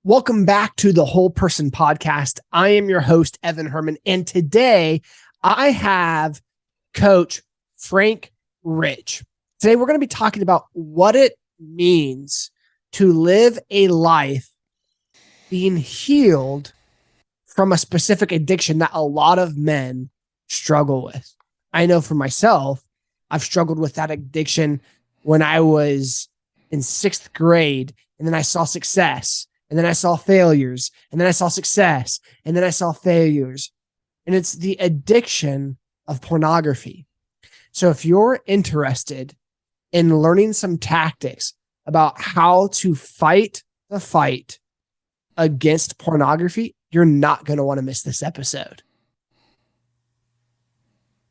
Welcome back to the Whole Person Podcast. I am your host, Evan Herrman, and today I have Coach Frank Rich. Today we're going to be talking about what it means to live a life being healed from a specific addiction that a lot of men struggle with. I know for myself, I've struggled with that addiction when I was in 6th grade, and then I saw success. And then I saw failures, and then I saw success, and then I saw failures. And it's the addiction of pornography. So if you're interested in learning some tactics about how to fight the fight against pornography, you're not going to want to miss this episode.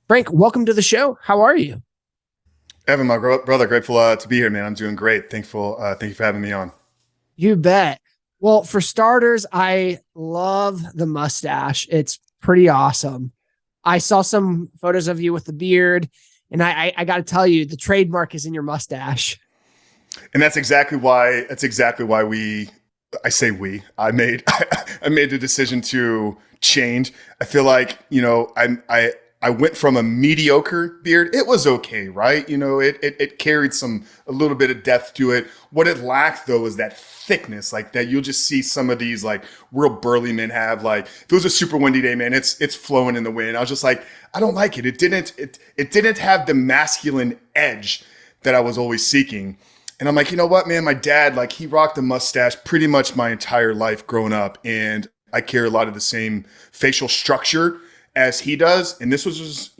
Frank, welcome to the show. How are you? Evan, my brother, grateful to be here, man. I'm doing great. Thank you for having me on. You bet. Well, for starters, I love the mustache. It's pretty awesome. I saw some photos of you with the beard, and I got to tell you, the trademark is in your mustache. And that's exactly why I made the decision to change. I feel like, I went from a mediocre beard. It was okay, right? It carried a little bit of depth to it. What it lacked though is that thickness, like that you'll just see some of these like real burly men have. Like if it was a super windy day, man, it's flowing in the wind. I was just like, I don't like it. It didn't have the masculine edge that I was always seeking. And I'm like, you know what, man, my dad, like he rocked a mustache pretty much my entire life growing up. And I carry a lot of the same facial structure as he does. And this was just,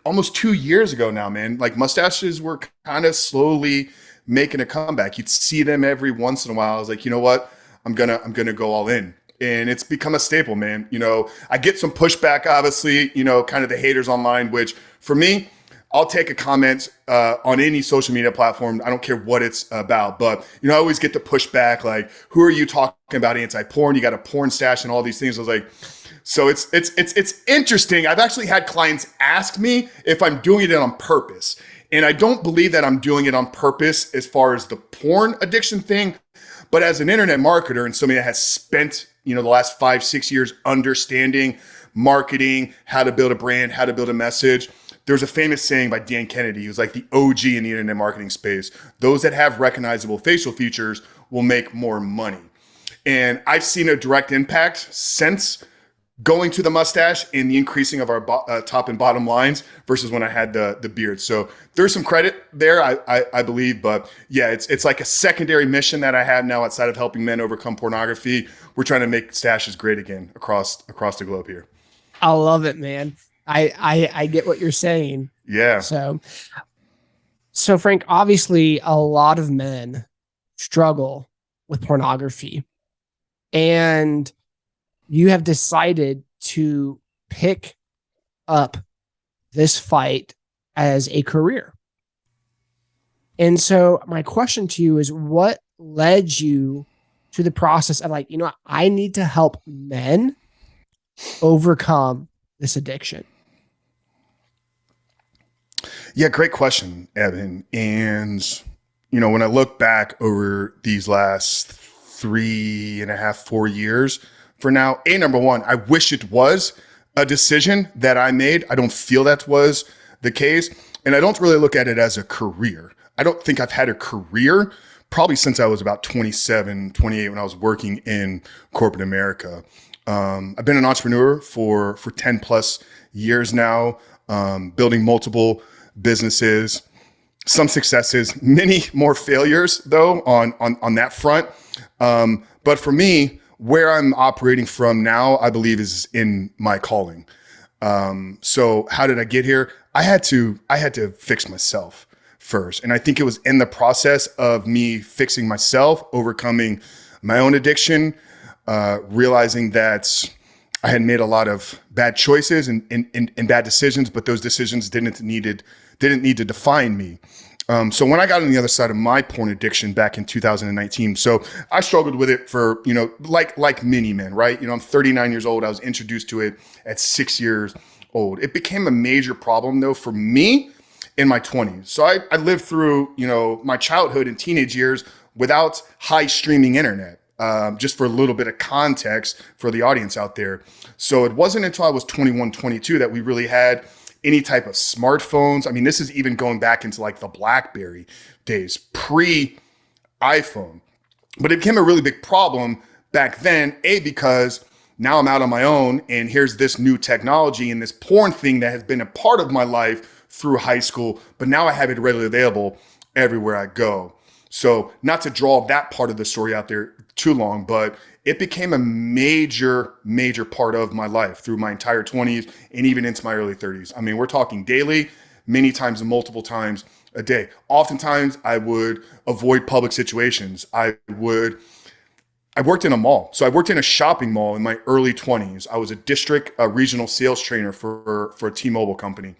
almost 2 years ago now, man. Like mustaches were kind of slowly making a comeback. You'd see them every once in a while. I was like, you know what? I'm gonna go all in. And it's become a staple, man. I get some pushback, obviously, kind of the haters online, which for me, I'll take a comment on any social media platform. I don't care what it's about, but I always get the pushback like, who are you talking about anti-porn? You got a porn stash and all these things. I was like, so it's interesting. I've actually had clients ask me if I'm doing it on purpose. And I don't believe that I'm doing it on purpose as far as the porn addiction thing, but as an internet marketer and somebody that has spent, the last 5-6 years understanding marketing, how to build a brand, how to build a message. There's a famous saying by Dan Kennedy, who's like the OG in the internet marketing space. Those that have recognizable facial features will make more money. And I've seen a direct impact since going to the mustache and the increasing of our top and bottom lines versus when I had the beard. So there's some credit there, I believe. But yeah, it's like a secondary mission that I have now outside of helping men overcome pornography. We're trying to make stashes great again across the globe here. I love it, man. I get what you're saying. Yeah. So Frank, obviously a lot of men struggle with pornography, and you have decided to pick up this fight as a career. And so my question to you is, what led you to the process of like, I need to help men overcome this addiction? Yeah, great question, Evan. And, when I look back over these last 3.5, 4 years for now, number one, I wish it was a decision that I made. I don't feel that was the case. And I don't really look at it as a career. I don't think I've had a career probably since I was about 27, 28 when I was working in corporate America. I've been an entrepreneur for 10 plus years now, building multiple businesses, some successes, many more failures though on that front. But for me, where I'm operating from now, I believe is in my calling. So how did I get here? I had to fix myself first. And I think it was in the process of me fixing myself, overcoming my own addiction, realizing that I had made a lot of bad choices and bad decisions, but those decisions didn't need to define me. So when I got on the other side of my porn addiction back in 2019, so I struggled with it for, like many men, right? I'm 39 years old. I was introduced to it at 6 years old. It became a major problem though for me in my 20s. So I lived through, my childhood and teenage years without high streaming internet. just for a little bit of context for the audience out there. So it wasn't until I was 21, 22 that we really had any type of smartphones. I mean, this is even going back into like the BlackBerry days, pre-iPhone. But it became a really big problem back then, because now I'm out on my own and here's this new technology and this porn thing that has been a part of my life through high school, but now I have it readily available everywhere I go. So not to draw that part of the story out there too long, but it became a major, major part of my life through my entire 20s and even into my early 30s. I mean, we're talking daily, many times and multiple times a day. Oftentimes I would avoid public situations. I worked in a mall. So I worked in a shopping mall in my early 20s. I was a regional sales trainer for a T-Mobile company.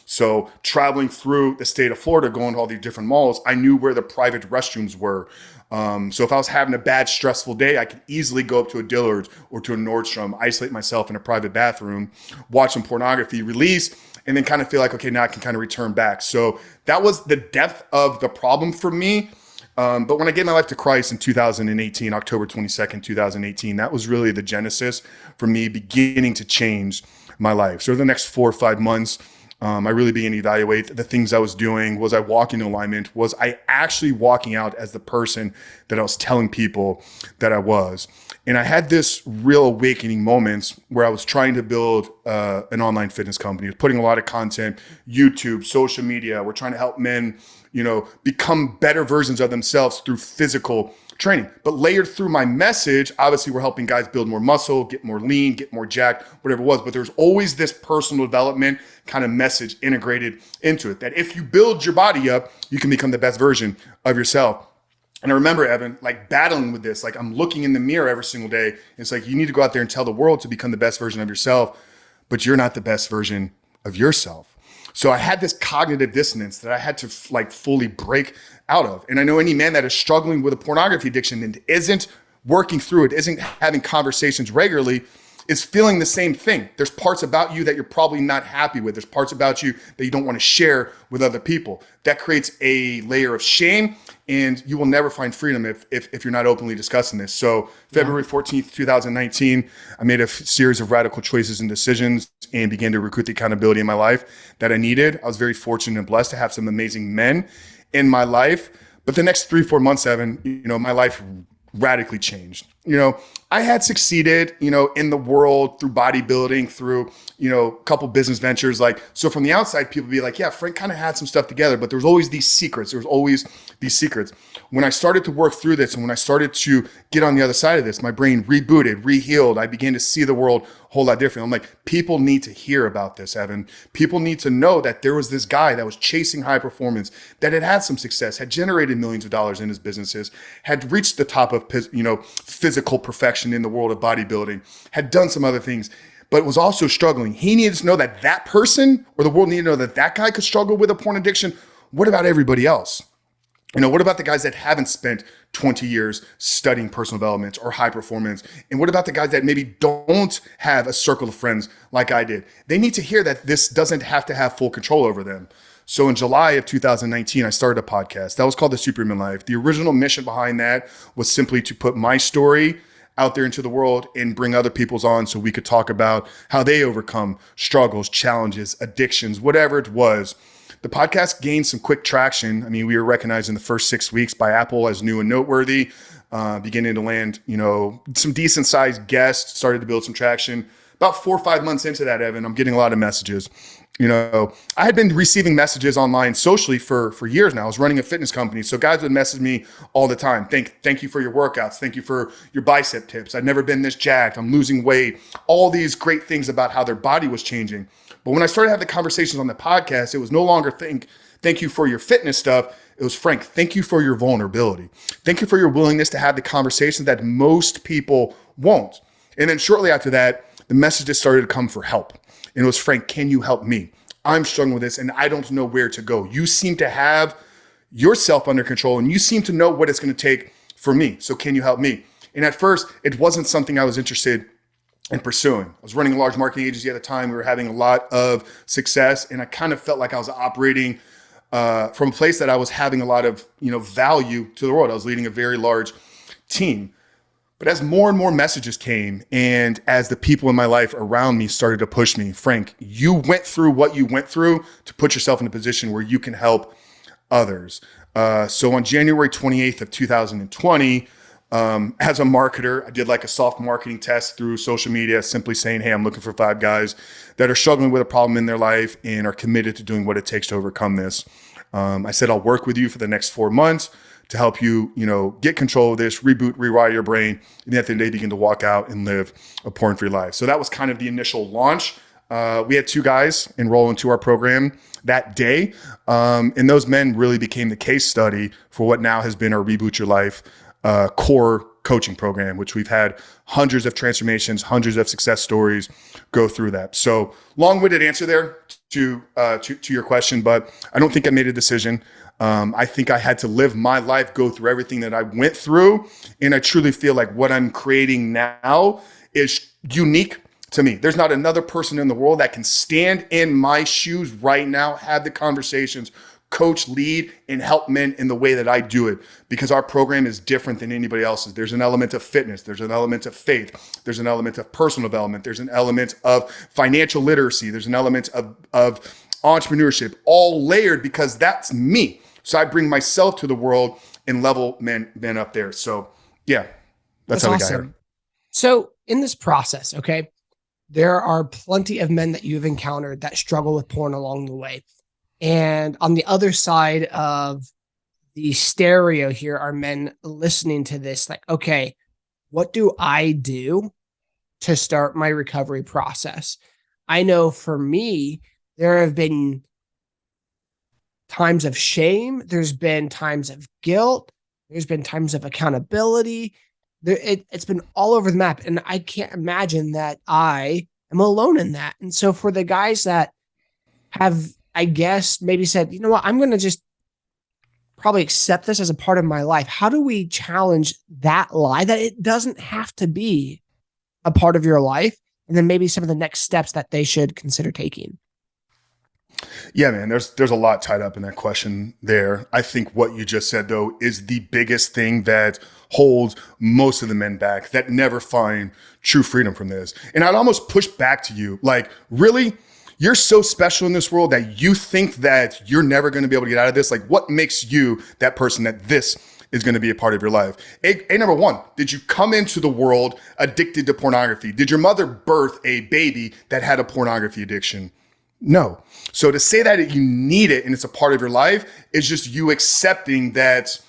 So traveling through the state of Florida, going to all these different malls, I knew where the private restrooms were. So if I was having a bad, stressful day, I could easily go up to a Dillard's or to a Nordstrom, isolate myself in a private bathroom, watch some pornography, release, and then kind of feel like, okay, now I can kind of return back. So that was the depth of the problem for me. But when I gave my life to Christ in 2018, October 22nd, 2018, that was really the genesis for me beginning to change my life. So the next 4 or 5 months, I really began to evaluate the things I was doing. Was I walking in alignment? Was I actually walking out as the person that I was telling people that I was? And I had this real awakening moments where I was trying to build an online fitness company. I was putting a lot of content, YouTube, social media. We're trying to help men, become better versions of themselves through physical training. But layered through my message, obviously we're helping guys build more muscle, get more lean, get more jacked, whatever it was. But there's always this personal development kind of message integrated into it, that if you build your body up, you can become the best version of yourself. And I remember, Evan, like battling with this, like I'm looking in the mirror every single day. It's like, you need to go out there and tell the world to become the best version of yourself, but you're not the best version of yourself. So I had this cognitive dissonance that I had to fully break out of. And I know any man that is struggling with a pornography addiction and isn't working through it, isn't having conversations regularly, is feeling the same thing. There's parts about you that you're probably not happy with. There's parts about you that you don't want to share with other people. That creates a layer of shame, and you will never find freedom if you're not openly discussing this. So February 14th, 2019, I made a series of radical choices and decisions and began to recruit the accountability in my life that I needed. I was very fortunate and blessed to have some amazing men in my life. But the next 3-4 months, Evan, my life radically changed. I had succeeded, in the world through bodybuilding, through, a couple business ventures. So from the outside, people be like, yeah, Frank kind of had some stuff together, but there was always these secrets. When I started to work through this and when I started to get on the other side of this, my brain rebooted, rehealed. I began to see the world a whole lot different. I'm like, people need to hear about this, Evan. People need to know that there was this guy that was chasing high performance, that had some success, had generated millions of dollars in his businesses, had reached the top of, physical perfection in the world of bodybuilding, had done some other things, but was also struggling. He needed to know that that person, or the world needed to know that that guy could struggle with a porn addiction. What about everybody else? What about the guys that haven't spent 20 years studying personal development or high performance? And what about the guys that maybe don't have a circle of friends like I did? They need to hear that this doesn't have to have full control over them. So in July of 2019, I started a podcast that was called The Superhuman Life. The original mission behind that was simply to put my story out there into the world and bring other people's on so we could talk about how they overcome struggles, challenges, addictions, whatever it was. The podcast gained some quick traction. I mean, we were recognized in the first 6 weeks by Apple as new and noteworthy, beginning to land, some decent sized guests, started to build some traction. About 4 or 5 months into that, Evan, I'm getting a lot of messages. I had been receiving messages online socially for years now. I was running a fitness company. So guys would message me all the time. Thank you for your workouts. Thank you for your bicep tips. I've never been this jacked. I'm losing weight. All these great things about how their body was changing. But when I started having the conversations on the podcast, it was no longer thank you for your fitness stuff. It was, Frank, thank you for your vulnerability. Thank you for your willingness to have the conversations that most people won't. And then shortly after that, the messages started to come for help. And it was, Frank, can you help me? I'm struggling with this and I don't know where to go. You seem to have yourself under control and you seem to know what it's going to take for me. So can you help me? And at first, it wasn't something I was interested in pursuing. I was running a large marketing agency at the time. We were having a lot of success and I kind of felt like I was operating from a place that I was having a lot of value to the world. I was leading a very large team. But as more and more messages came, and as the people in my life around me started to push me, Frank, you went through what you went through to put yourself in a position where you can help others. So on January 28th of 2020, as a marketer, I did like a soft marketing test through social media, simply saying, hey, I'm looking for 5 guys that are struggling with a problem in their life and are committed to doing what it takes to overcome this. I said, I'll work with you for the next 4 months to help you, get control of this, reboot, rewire your brain, and at the end of the day, begin to walk out and live a porn-free life. So that was kind of the initial launch. We had 2 guys enroll into our program that day. And those men really became the case study for what now has been our Reboot Your Life core coaching program, which we've had hundreds of transformations, hundreds of success stories go through that. So long-winded answer there to your question, but I don't think I made a decision. I think I had to live my life, go through everything that I went through. And I truly feel like what I'm creating now is unique to me. There's not another person in the world that can stand in my shoes right now, have the conversations, coach, lead, and help men in the way that I do it, because our program is different than anybody else's. There's an element of fitness. There's an element of faith. There's an element of personal development. There's an element of financial literacy. There's an element of entrepreneurship, all layered because that's me. So I bring myself to the world and level men up there. So yeah, that's how awesome. we got here. So in this process, okay, there are plenty of men that you've encountered that struggle with porn along the way. And on the other side of the stereo here are men listening to this, like, okay, what do I do to start my recovery process? I know for me, there have been times of shame. There's been times of guilt. There's been times of accountability. It's been all over the map. And I can't imagine that I am alone in that. And so for the guys that have, I guess, maybe said, you know what, I'm going to just probably accept this as a part of my life. How do we challenge that lie that it doesn't have to be a part of your life? And then maybe some of the next steps that they should consider taking. Yeah, man, there's a lot tied up in that question there. I think what you just said, though, is the biggest thing that holds most of the men back, that never find true freedom from this. And I'd almost push back to you, like, really? You're so special in this world that you think that you're never going to be able to get out of this? Like, what makes you that person that this is going to be a part of your life? Number one, did you come into the world addicted to pornography? Did your mother birth a baby that had a pornography addiction? No. So to say that you need it and it's a part of your life is just you accepting that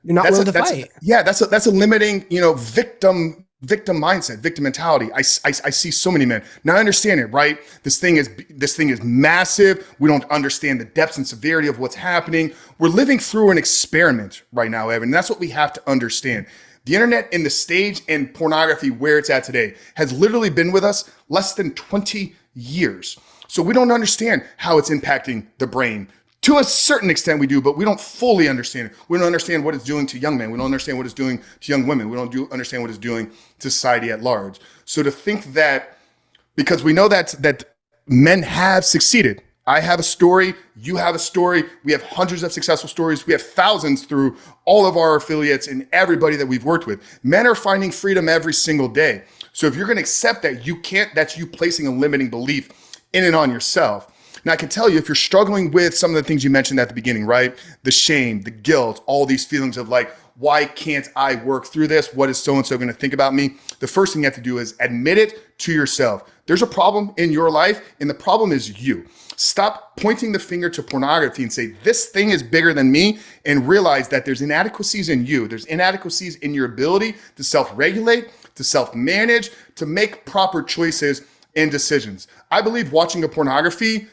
you're not willing to fight. Yeah, that's a limiting, victim mindset, victim mentality. I see so many men. Now I understand it, right? This thing is massive. We don't understand the depths and severity of what's happening. We're living through an experiment right now, Evan. And that's what we have to understand. The internet and the stage and pornography where it's at today has literally been with us less than 20 years. So we don't understand how it's impacting the brain. To a certain extent we do, but we don't fully understand it. We don't understand what it's doing to young men. We don't understand what it's doing to young women. We don't understand what it's doing to society at large. So to think that, because we know that men have succeeded. I have a story, you have a story, we have hundreds of successful stories, we have thousands through all of our affiliates and everybody that we've worked with. Men are finding freedom every single day. So if you're going to accept that, that's you placing a limiting belief in and on yourself. Now I can tell you, if you're struggling with some of the things you mentioned at the beginning, right? The shame, the guilt, all these feelings of like, why can't I work through this? What is so-and-so going to think about me? The first thing you have to do is admit it to yourself. There's a problem in your life, and the problem is you. Stop pointing the finger to pornography and say, this thing is bigger than me, and realize that there's inadequacies in you. There's inadequacies in your ability to self-regulate, to self-manage, to make proper choices and decisions. I believe watching a pornography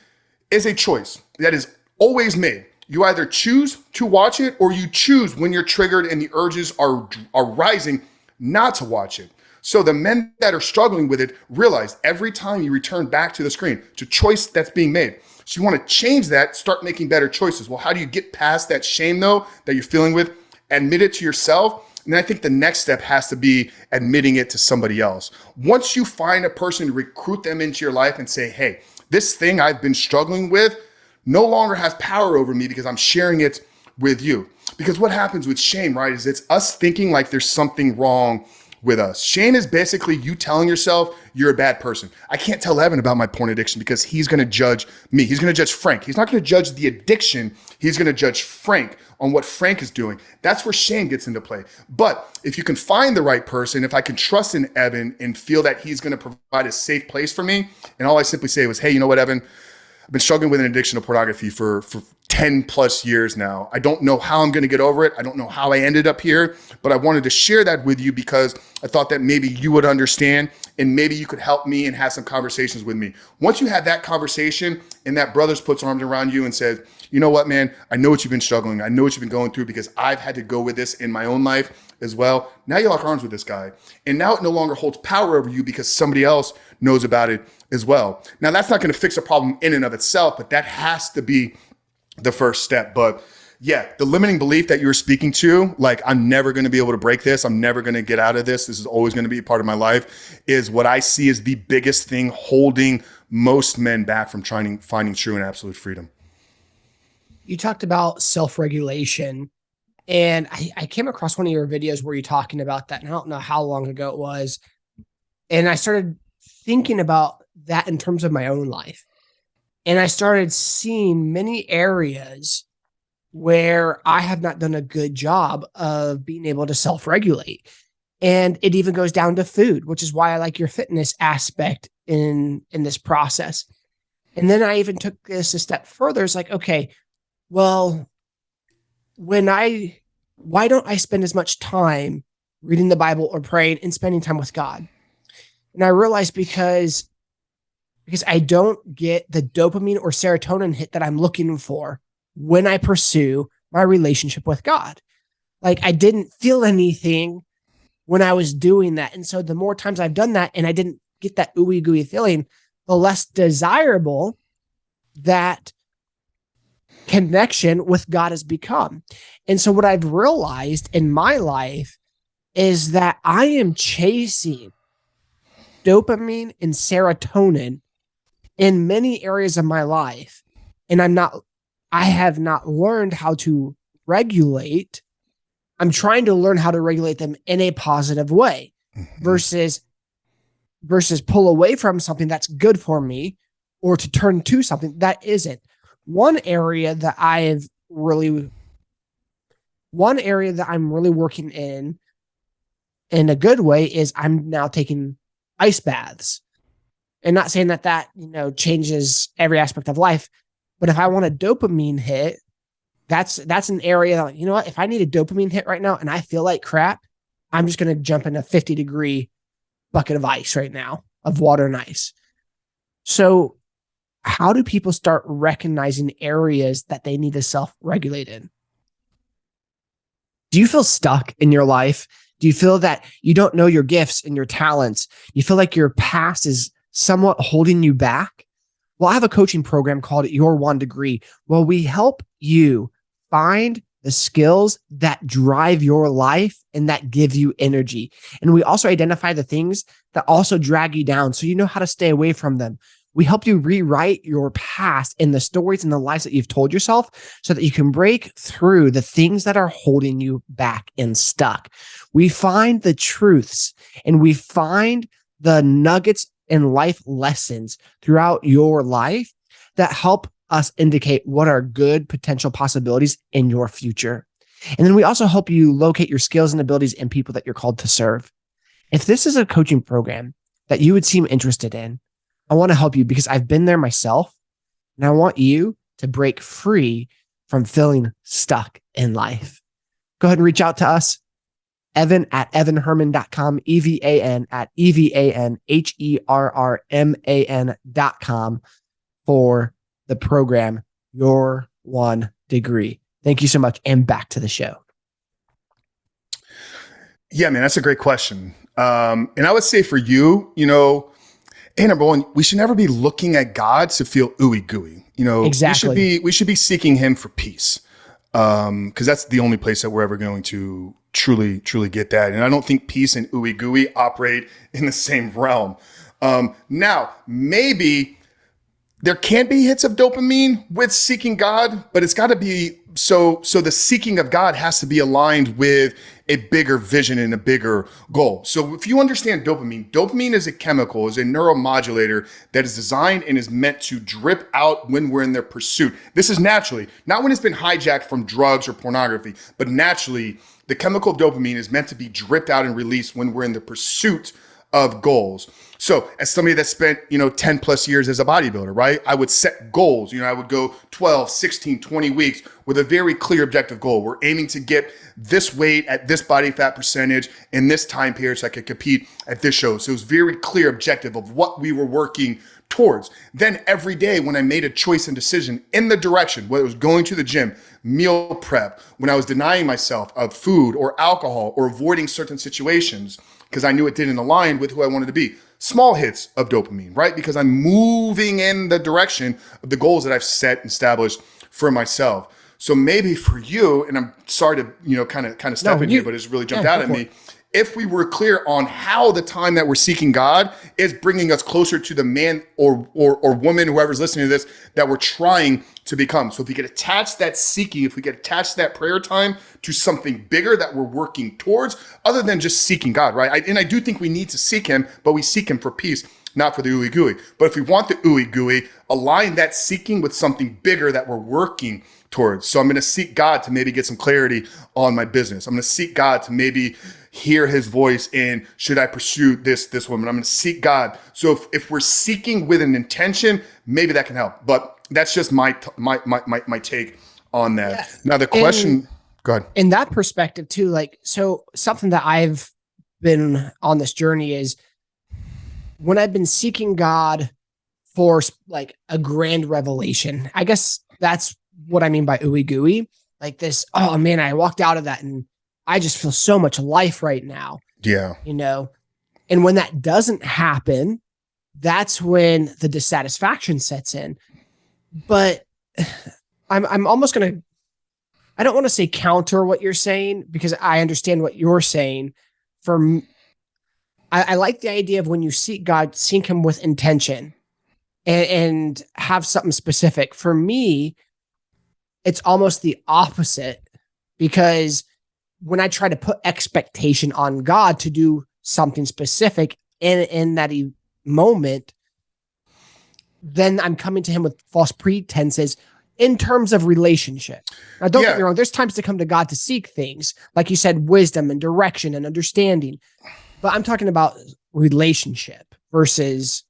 is a choice that is always made. You either choose to watch it or you choose when you're triggered and the urges are rising not to watch it. So the men that are struggling with it realize every time you return back to the screen, it's a choice that's being made. So you want to change that, start making better choices. Well, how do you get past that shame though that you're feeling with? Admit it to yourself. And I think the next step has to be admitting it to somebody else. Once you find a person to recruit them into your life and say, hey, this thing I've been struggling with no longer has power over me because I'm sharing it with you. Because what happens with shame, right, is it's us thinking like there's something wrong with us. Shame is basically you telling yourself you're a bad person. I can't tell Evan about my porn addiction because he's going to judge me. He's going to judge Frank. He's not going to judge the addiction. He's going to judge Frank on what Frank is doing. That's where shame gets into play. But if you can find the right person, if I can trust in Evan and feel that he's going to provide a safe place for me, and all I simply say was, hey, you know what, Evan? I've been struggling with an addiction to pornography for 10 plus years now. I don't know how I'm going to get over it. I don't know how I ended up here, but I wanted to share that with you because I thought that maybe you would understand and maybe you could help me and have some conversations with me. Once you have that conversation and that brother puts arms around you and says, you know what, man, I know what you've been struggling. I know what you've been going through because I've had to go with this in my own life as well. Now you lock arms with this guy. And now it no longer holds power over you because somebody else knows about it as well. Now that's not going to fix a problem in and of itself, but that has to be the first step. But yeah, the limiting belief that you're speaking to, like I'm never going to be able to break this, I'm never going to get out of this, this is always going to be a part of my life, is what I see as the biggest thing holding most men back from finding true and absolute freedom. You talked about self-regulation, and I came across one of your videos where you're talking about that, and I don't know how long ago it was. And I started thinking about that in terms of my own life. And I started seeing many areas where I have not done a good job of being able to self-regulate. And it even goes down to food, which is why I like your fitness aspect in this process. And then I even took this a step further. It's like, okay, well, why don't I spend as much time reading the Bible or praying and spending time with God? And I realized because I don't get the dopamine or serotonin hit that I'm looking for when I pursue my relationship with God. Like I didn't feel anything when I was doing that. And so the more times I've done that and I didn't get that ooey gooey feeling, the less desirable that connection with God has become. And so what I've realized in my life is that I am chasing dopamine and serotonin in many areas of my life. And I have not learned how to regulate. I'm trying to learn how to regulate them in a positive way versus pull away from something that's good for me or to turn to something that isn't. One area that I'm really working in a good way is I'm now taking ice baths. And not saying that changes every aspect of life, but if I want a dopamine hit, that's an area that, you know what, if I need a dopamine hit right now and I feel like crap, I'm just going to jump in a 50-degree bucket of ice right now, of water and ice. So how do people start recognizing areas that they need to self-regulate in? Do you feel stuck in your life? Do you feel that you don't know your gifts and your talents? You feel like your past is somewhat holding you back? Well, I have a coaching program called Your One Degree. Well, we help you find the skills that drive your life and that give you energy. And we also identify the things that also drag you down so you know how to stay away from them. We help you rewrite your past and the stories and the lies that you've told yourself so that you can break through the things that are holding you back and stuck. We find the truths and we find the nuggets and life lessons throughout your life that help us indicate what are good potential possibilities in your future. And then we also help you locate your skills and abilities in people that you're called to serve. If this is a coaching program that you would seem interested in, I want to help you because I've been there myself, and I want you to break free from feeling stuck in life. Go ahead and reach out to us, Evan at evanherrman.com, EVAN at EVANHERRMAN.com for the program, Your One Degree. Thank you so much. And back to the show. Yeah, man, that's a great question. And I would say for you, hey, number one, we should never be looking at God to feel ooey gooey. Exactly. We should be seeking Him for peace, because that's the only place that we're ever going to truly get that. And I don't think peace and ooey gooey operate in the same realm. Now, maybe there can be hits of dopamine with seeking God, but it's got to be so the seeking of God has to be aligned with a bigger vision and a bigger goal. So if you understand dopamine is a chemical, is a neuromodulator that is designed and is meant to drip out when we're in their pursuit. This is naturally, not when it's been hijacked from drugs or pornography, but naturally, the chemical dopamine is meant to be dripped out and released when we're in the pursuit of goals. So as somebody that spent, 10 plus years as a bodybuilder, right? I would set goals. I would go 12, 16, 20 weeks with a very clear objective goal. We're aiming to get this weight at this body fat percentage in this time period so I could compete at this show. So it was very clear objective of what we were working towards. Then every day when I made a choice and decision in the direction, whether it was going to the gym, meal prep, when I was denying myself of food or alcohol or avoiding certain situations because I knew it didn't align with who I wanted to be. Small hits of dopamine, right? Because I'm moving in the direction of the goals that I've set and established for myself. So maybe for you, and I'm sorry to, kind of step in here, but it's really jumped out at me. If we were clear on how the time that we're seeking God is bringing us closer to the man or woman, whoever's listening to this, that we're trying to become. So if we could attach that seeking, if we could attach that prayer time to something bigger that we're working towards, other than just seeking God, right? And I do think we need to seek him, but we seek him for peace, not for the ooey gooey. But if we want the ooey gooey, align that seeking with something bigger that we're working towards. So I'm going to seek God to maybe get some clarity on my business. I'm going to seek God to maybe hear his voice in, should I pursue this woman? I'm going to seek God. So if we're seeking with an intention, maybe that can help. But that's just my take on that. Yeah. Now the question, go ahead. In that perspective too, so something that I've been on this journey is when I've been seeking God for a grand revelation, I guess that's what I mean by ooey gooey, this, oh man, I walked out of that and I just feel so much life right now. Yeah. And when that doesn't happen, that's when the dissatisfaction sets in. But I'm almost going to, I don't want to say counter what you're saying because I understand what you're saying. I like the idea of when you seek God, seek him with intention and have something specific. For me, it's almost the opposite because when I try to put expectation on God to do something specific in that moment, then I'm coming to him with false pretenses in terms of relationship. Now, don't get me wrong. There's times to come to God to seek things, like you said, wisdom and direction and understanding. But I'm talking about relationship versus.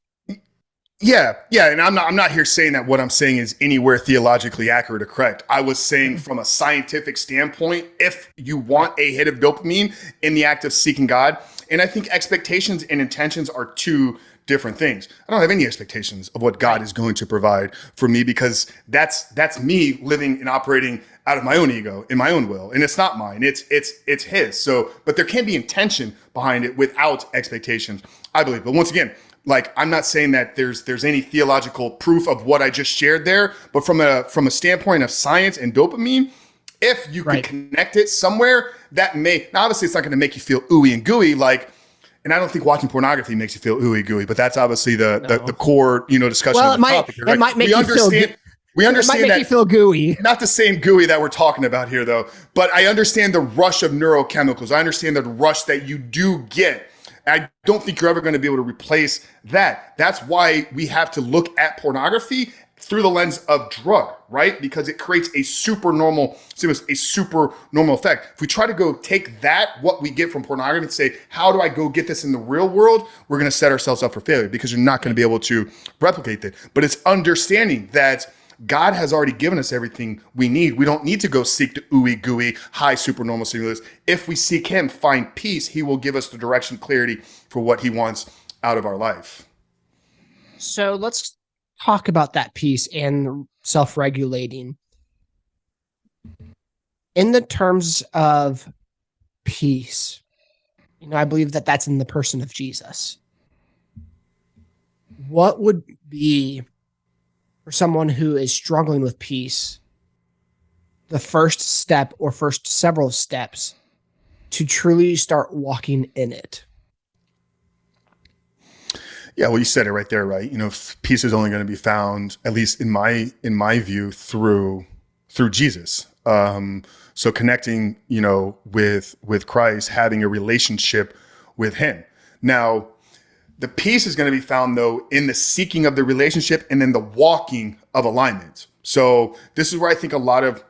Yeah. And I'm not here saying that what I'm saying is anywhere theologically accurate or correct. I was saying from a scientific standpoint, if you want a hit of dopamine in the act of seeking God, and I think expectations and intentions are two different things. I don't have any expectations of what God is going to provide for me because that's me living and operating out of my own ego, in my own will. And it's not mine, it's his. So, but there can be intention behind it without expectations, I believe. But once again, I'm not saying that there's any theological proof of what I just shared there, but from a standpoint of science and dopamine, if you can connect it somewhere, that may, now obviously it's not going to make you feel ooey and gooey, and I don't think watching pornography makes you feel ooey gooey, but that's obviously the core, discussion of the topic here, right? It might make you feel gooey. We understand it might make you feel gooey. Not the same gooey that we're talking about here though, but I understand the rush of neurochemicals. I understand the rush that you do get. I don't think you're ever going to be able to replace that. That's why we have to look at pornography through the lens of drug, right? Because it creates a super normal effect. If we try to go take that, what we get from pornography, and say, how do I go get this in the real world? We're going to set ourselves up for failure because you're not going to be able to replicate that. But it's understanding that God has already given us everything we need. We don't need to go seek the ooey gooey, high supernormal stimulus. If we seek him, find peace, he will give us the direction, clarity for what he wants out of our life. So let's talk about that piece and self-regulating. In the terms of peace, I believe that that's in the person of Jesus. What would be, for someone who is struggling with peace, the first step or first several steps to truly start walking in it? Yeah, well, you said it right there, right? Peace is only going to be found, at least in my view, through Jesus. So connecting, with Christ, having a relationship with him. Now, the peace is going to be found, though, in the seeking of the relationship and then the walking of alignment. So this is where I think a lot of,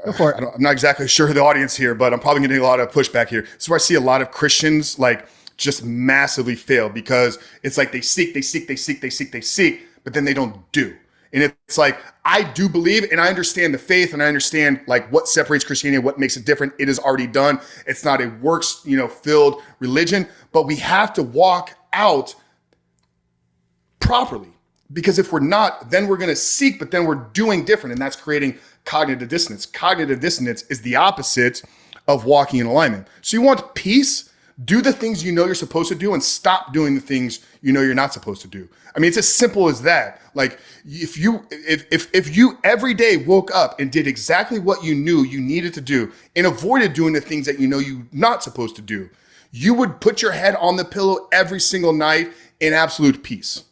I'm not exactly sure of the audience here, but I'm probably going to get a lot of pushback here. This is where I see a lot of Christians like just massively fail, because it's like they seek, but then they don't do. And it's like, I do believe, and I understand the faith, and I understand like what separates Christianity, what makes it different. It is already done. It's not a works, filled religion, but we have to walk out properly, because if we're not, then we're going to seek, but then we're doing different. And that's creating cognitive dissonance. Cognitive dissonance is the opposite of walking in alignment. So you want peace? Do the things you're supposed to do, and stop doing the things you're not supposed to do. I mean, it's as simple as that. Like if you every day woke up and did exactly what you knew you needed to do and avoided doing the things that you're not supposed to do, you would put your head on the pillow every single night in absolute peace.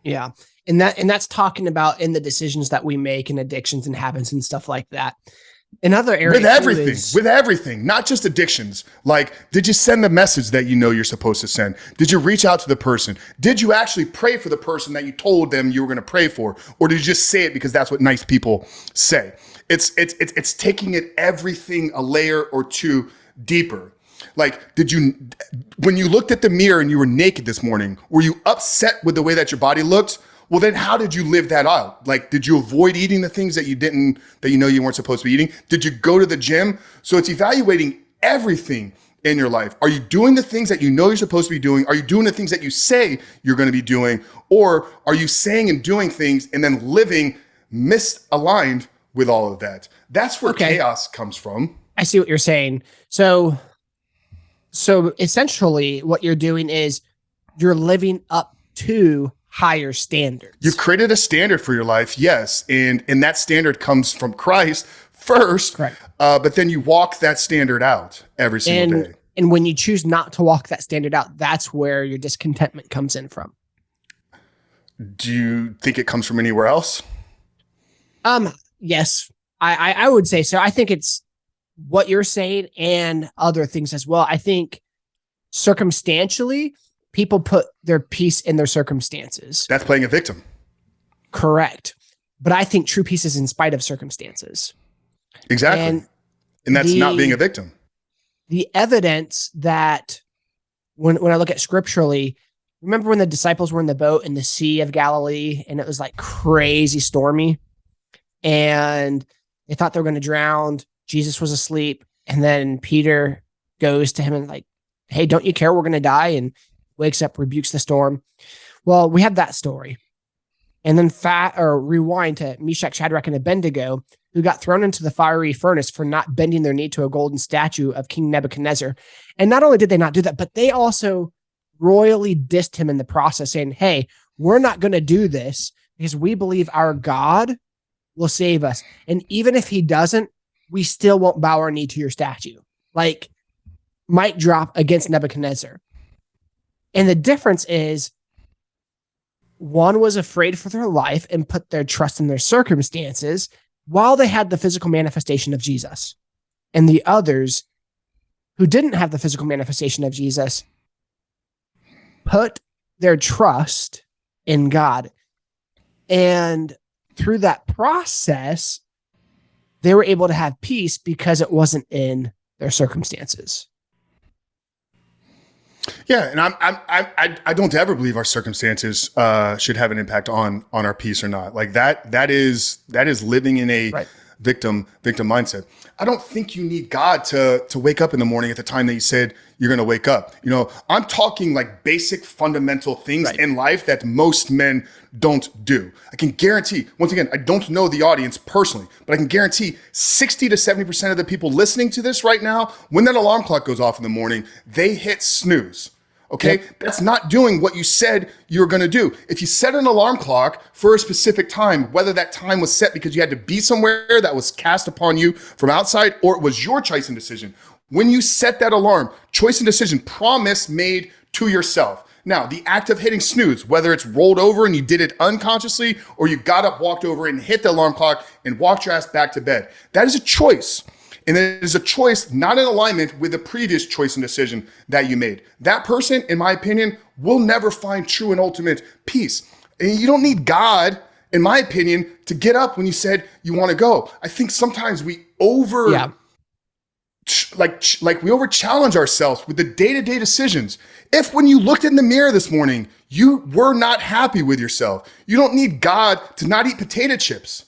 Yeah. And that's talking about in the decisions that we make and addictions and habits and stuff like that. In other areas, with everything, not just addictions. Like, did you send the message that you're supposed to send? Did you reach out to the person? Did you actually pray for the person that you told them you were going to pray for? Or did you just say it because that's what nice people say? It's taking it everything a layer or two deeper. Like, when you looked at the mirror and you were naked this morning, were you upset with the way that your body looked? Well, then how did you live that out? Like, did you avoid eating the things that you weren't supposed to be eating? Did you go to the gym? So it's evaluating everything in your life. Are you doing the things that you're supposed to be doing? Are you doing the things that you say you're going to be doing? Or are you saying and doing things and then living misaligned with all of that? That's where chaos comes from. I see what you're saying. So essentially what you're doing is you're living up to higher standards. You've created a standard for your life, yes, and that standard comes from Christ first. Correct. But then you walk that standard out every single day. And when you choose not to walk that standard out, that's where your discontentment comes in from. Do you think it comes from anywhere else? Yes, I would say so. I think it's what you're saying and other things as well. I think circumstantially, people put their peace in their circumstances. That's playing a victim. Correct. But I think true peace is in spite of circumstances. Exactly. And that's not being a victim. The evidence that when I look at scripturally, remember when the disciples were in the boat in the Sea of Galilee and it was like crazy stormy and they thought they were going to drown. Jesus was asleep. And then Peter goes to him and like, hey, don't you care? We're going to die. And wakes up, rebukes the storm. Well, we have that story. And then rewind to Meshach, Shadrach, and Abednego, who got thrown into the fiery furnace for not bending their knee to a golden statue of King Nebuchadnezzar. And not only did they not do that, but they also royally dissed him in the process, saying, hey, we're not going to do this because we believe our God will save us. And even if he doesn't, we still won't bow our knee to your statue. Like, mic drop against Nebuchadnezzar. And the difference is one was afraid for their life and put their trust in their circumstances while they had the physical manifestation of Jesus. And the others who didn't have the physical manifestation of Jesus put their trust in God. And through that process, they were able to have peace because it wasn't in their circumstances. Yeah, and I don't ever believe our circumstances should have an impact on our peace or not. Like that is living in a victim mindset. I don't think you need God to wake up in the morning at the time that you said you're going to wake up. I'm talking like basic fundamental things in life that most men don't do. I can guarantee, once again, I don't know the audience personally, but I can guarantee 60 to 70% of the people listening to this right now, when that alarm clock goes off in the morning, they hit snooze. Okay. Yep. That's not doing what you said you were going to do. If you set an alarm clock for a specific time, whether that time was set because you had to be somewhere that was cast upon you from outside, or it was your choice and decision, when you set that alarm, choice and decision, promise made to yourself. Now, the act of hitting snooze, whether it's rolled over and you did it unconsciously, or you got up, walked over and hit the alarm clock and walked your ass back to bed, that is a choice. And it is a choice not in alignment with the previous choice and decision that you made. That person, in my opinion, will never find true and ultimate peace. And you don't need God, in my opinion, to get up when you said you want to go. I think sometimes we we over challenge ourselves with the day-to-day decisions. If when you looked in the mirror this morning, you were not happy with yourself, you don't need God to not eat potato chips,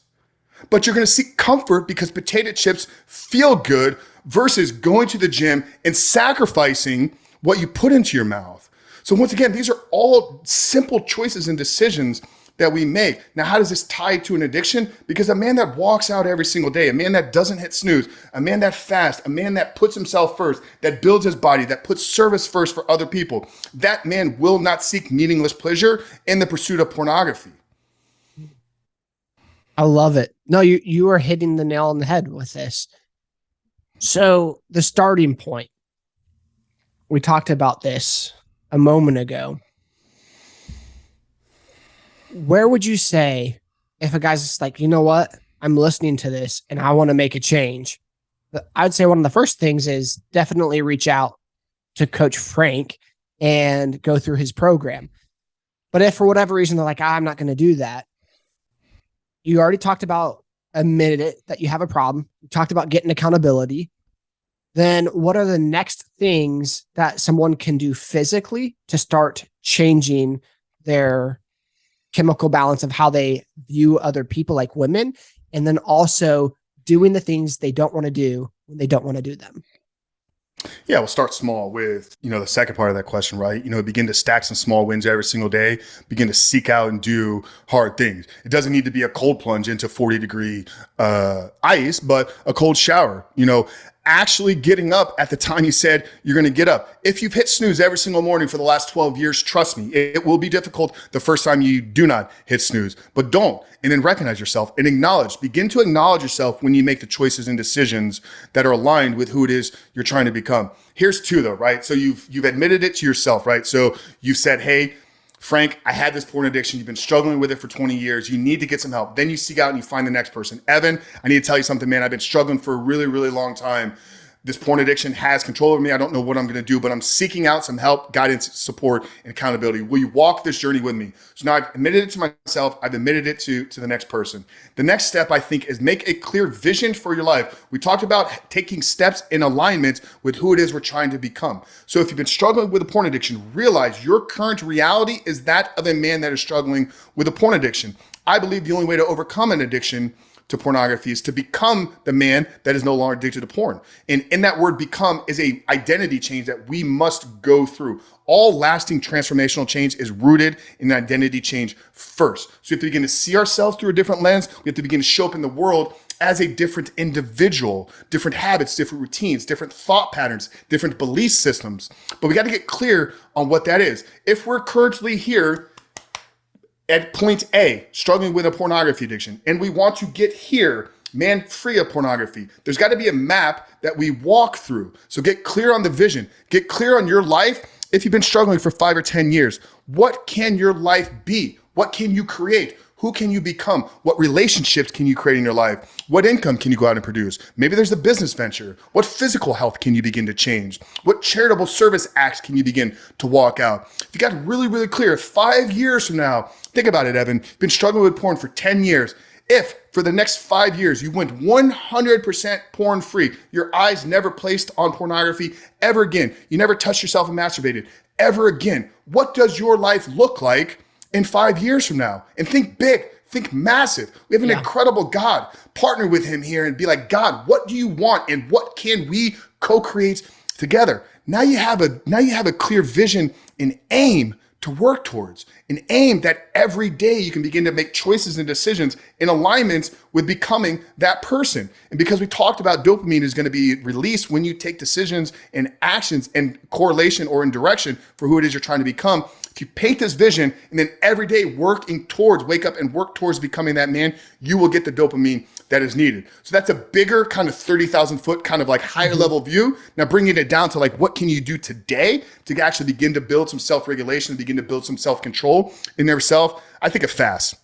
but you're going to seek comfort because potato chips feel good versus going to the gym and sacrificing what you put into your mouth. So once again, these are all simple choices and decisions that we make. Now, how does this tie to an addiction? Because a man that walks out every single day, a man that doesn't hit snooze, a man that fasts, a man that puts himself first, that builds his body, that puts service first for other people, that man will not seek meaningless pleasure in the pursuit of pornography. I love it. No, you are hitting the nail on the head with this. So the starting point, we talked about this a moment ago. Where would you say if a guy's just like, you know what, I'm listening to this and I want to make a change? I would say one of the first things is definitely reach out to Coach Frank and go through his program. But if for whatever reason they're like, I'm not going to do that, you already talked about admitted it that you have a problem. You talked about getting accountability. Then what are the next things that someone can do physically to start changing their chemical balance of how they view other people, like women, and then also doing the things they don't want to do when they don't want to do them? Yeah, we'll start small with, the second part of that question, right? Begin to stack some small wins every single day, begin to seek out and do hard things. It doesn't need to be a cold plunge into 40-degree ice, but a cold shower, actually getting up at the time you said you're going to get up. If you've hit snooze every single morning for the last 12 years, trust me, it will be difficult the first time you do not hit snooze, but don't. And then recognize yourself and begin to acknowledge yourself when you make the choices and decisions that are aligned with who it is you're trying to become. Here's two though, right? So you've admitted it to yourself, right? So you've said, hey, Frank, I had this porn addiction. You've been struggling with it for 20 years. You need to get some help. Then you seek out and you find the next person. Evan, I need to tell you something, man. I've been struggling for a really, really long time. This porn addiction has control over me. I don't know what I'm going to do, but I'm seeking out some help, guidance, support, and accountability. Will you walk this journey with me? So now I've admitted it to myself. I've admitted it to the next person. The next step, I think, is make a clear vision for your life. We talked about taking steps in alignment with who it is we're trying to become. So if you've been struggling with a porn addiction, realize your current reality is that of a man that is struggling with a porn addiction. I believe the only way to overcome an addiction to pornography is to become the man that is no longer addicted to porn. And in that word become is a identity change that we must go through. All lasting transformational change is rooted in an identity change first. So we have to begin to see ourselves through a different lens. We have to begin to show up in the world as a different individual, different habits, different routines, different thought patterns, different belief systems. But we got to get clear on what that is. If we're currently here at point A, struggling with a pornography addiction, and we want to get here, man, free of pornography, there's got to be a map that we walk through. So get clear on the vision, get clear on your life. If you've been struggling for 5 or 10 years, what can your life be? What can you create? Who can you become? What relationships can you create in your life? What income can you go out and produce? Maybe there's a business venture. What physical health can you begin to change? What charitable service acts can you begin to walk out? If you got really, really clear, 5 years from now, think about it, Evan, you've been struggling with porn for 10 years. If for the next 5 years you went 100% porn free, your eyes never placed on pornography ever again, you never touched yourself and masturbated ever again, what does your life look like in 5 years from now? And think big, think massive. We have an incredible God. Partner with him here and be like, God, what do you want? And what can we co-create together? Now you have a clear vision and aim to work towards, an aim that every day you can begin to make choices and decisions in alignment with becoming that person. And because we talked about dopamine is going to be released when you take decisions and actions in correlation or in direction for who it is you're trying to become, if you paint this vision and then every day wake up and work towards becoming that man, you will get the dopamine that is needed. So that's a bigger kind of 30,000 foot kind of like higher level view. Now bringing it down to like, what can you do today to actually begin to build some self-regulation, begin to build some self-control in yourself? I think of fast.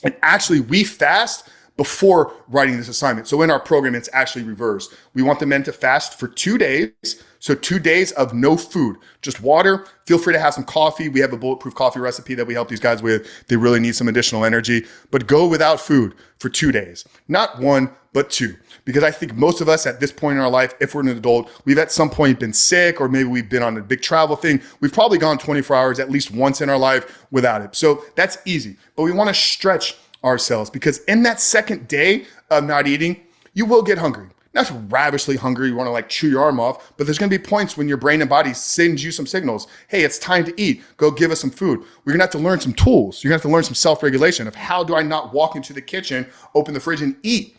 And actually we fast before writing this assignment. So in our program, it's actually reversed. We want the men to fast for 2 days. So 2 days of no food, just water. Feel free to have some coffee. We have a bulletproof coffee recipe that we help these guys with. They really need some additional energy, but go without food for 2 days, not 1, but 2. Because I think most of us at this point in our life, if we're an adult, we've at some point been sick, or maybe we've been on a big travel thing. We've probably gone 24 hours at least once in our life without it. So that's easy, but we want to stretch ourselves, because in that second day of not eating, you will get hungry. Not ravishly hungry, you want to like chew your arm off, but there's going to be points when your brain and body sends you some signals. Hey, it's time to eat. Go give us some food. We're going to have to learn some tools. You're going to have to learn some self-regulation of how do I not walk into the kitchen, open the fridge and eat.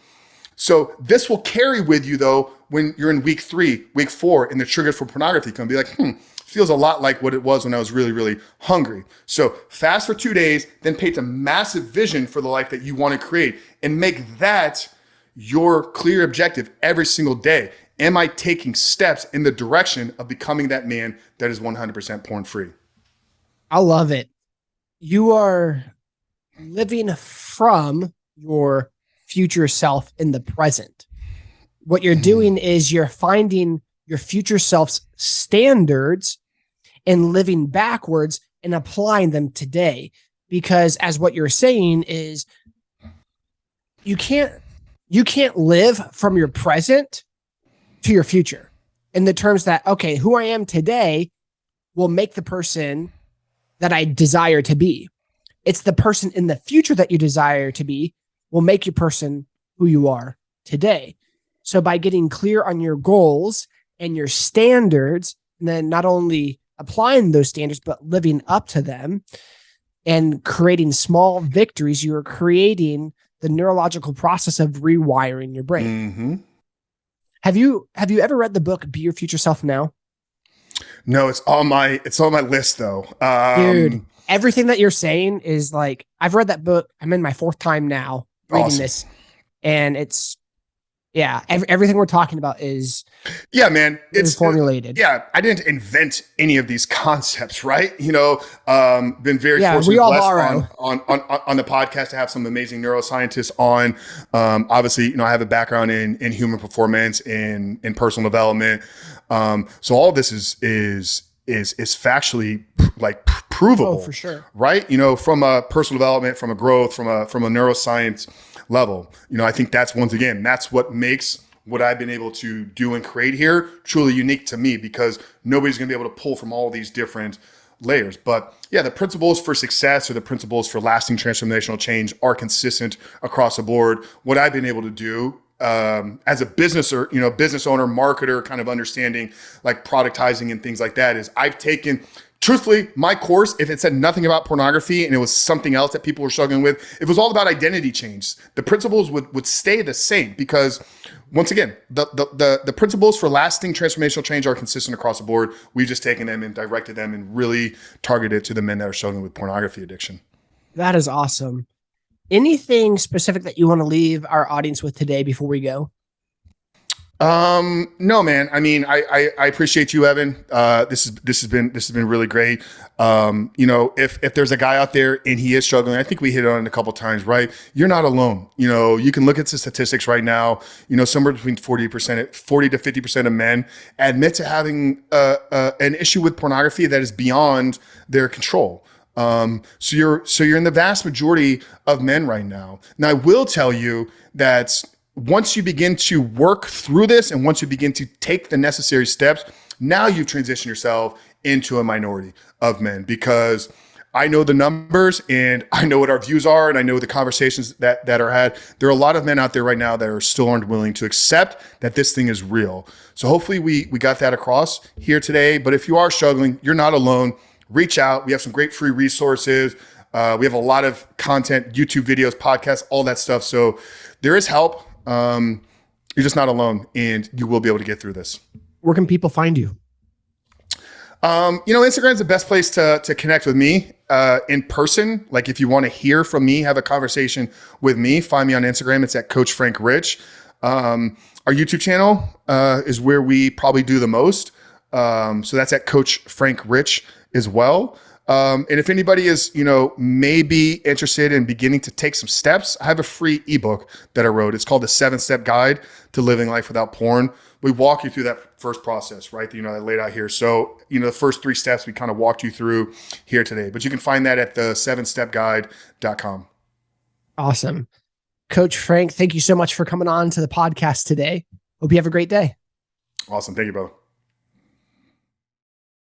So this will carry with you though, when you're in week 3, week 4, and the triggers for pornography can be like, feels a lot like what it was when I was really, really hungry. So fast for 2 days, then paint a massive vision for the life that you want to create and make that your clear objective every single day. Am I taking steps in the direction of becoming that man that is 100% porn free? I love it. You are living from your future self in the present. What you're doing is you're finding your future self's standards and living backwards and applying them today. Because as what you're saying is you can't live from your present to your future in the terms that, okay, who I am today will make the person that I desire to be. It's the person in the future that you desire to be will make you person who you are today. So by getting clear on your goals and your standards, and then not only applying those standards, but living up to them and creating small victories, you are creating the neurological process of rewiring your brain. Mm-hmm. Have you ever read the book Be Your Future Self Now? No, it's on my list though. Dude, everything that you're saying is like, I've read that book. I'm in my 4th time now reading this, and it's, yeah, everything we're talking about is, yeah, man, it's formulated. Yeah, I didn't invent any of these concepts, right? You know, been very fortunate, we all blessed borrow on the podcast to have some amazing neuroscientists on. Obviously, you know, I have a background in human performance, in personal development. So all of this is factually like provable. Oh, for sure. Right? You know, from a personal development, from a growth, from a neuroscience level. You know, I think that's that's what makes what I've been able to do and create here truly unique to me, because nobody's going to be able to pull from all these different layers. But yeah, the principles for success or the principles for lasting transformational change are consistent across the board. What I've been able to do as a business owner, marketer, kind of understanding like productizing and things like that, is I've taken, truthfully, my course, if it said nothing about pornography and it was something else that people were struggling with, if it was all about identity change, the principles would stay the same, because once again, the principles for lasting transformational change are consistent across the board. We've just taken them and directed them and really targeted to the men that are struggling with pornography addiction. That is awesome. Anything specific that you want to leave our audience with today before we go? No, man. I mean, I appreciate you, Evan. This has been really great. You know, if there's a guy out there and he is struggling, I think we hit on it a couple of times, right? You're not alone. You know, you can look at the statistics right now, you know, somewhere between 40 to 50% of men admit to having, an issue with pornography that is beyond their control. So you're in the vast majority of men right now. Now, I will tell you that once you begin to work through this and once you begin to take the necessary steps, now you've transitioned yourself into a minority of men, because I know the numbers and I know what our views are and I know the conversations that are had. There are a lot of men out there right now that are still unwilling to accept that this thing is real. So hopefully we got that across here today. But if you are struggling, you're not alone. reach out. We have some great free resources. We have a lot of content, YouTube videos, podcasts, all that stuff. So there is help. You're just not alone, and you will be able to get through this. Where can people find you? Instagram is the best place to connect with me in person. Like if you want to hear from me, have a conversation with me, find me on Instagram. It's at Coach Frank Rich. Our YouTube channel is where we probably do the most. So that's at Coach Frank Rich as well. And if anybody is, maybe interested in beginning to take some steps, I have a free ebook that I wrote. It's called The 7-Step Guide to Living Life Without Porn. We walk you through that first process, right? That I laid out here. So, the first 3 steps we kind of walked you through here today, but you can find that at the 7stepguide.com. Awesome. Coach Frank, thank you so much for coming on to the podcast today. Hope you have a great day. Awesome. Thank you, brother.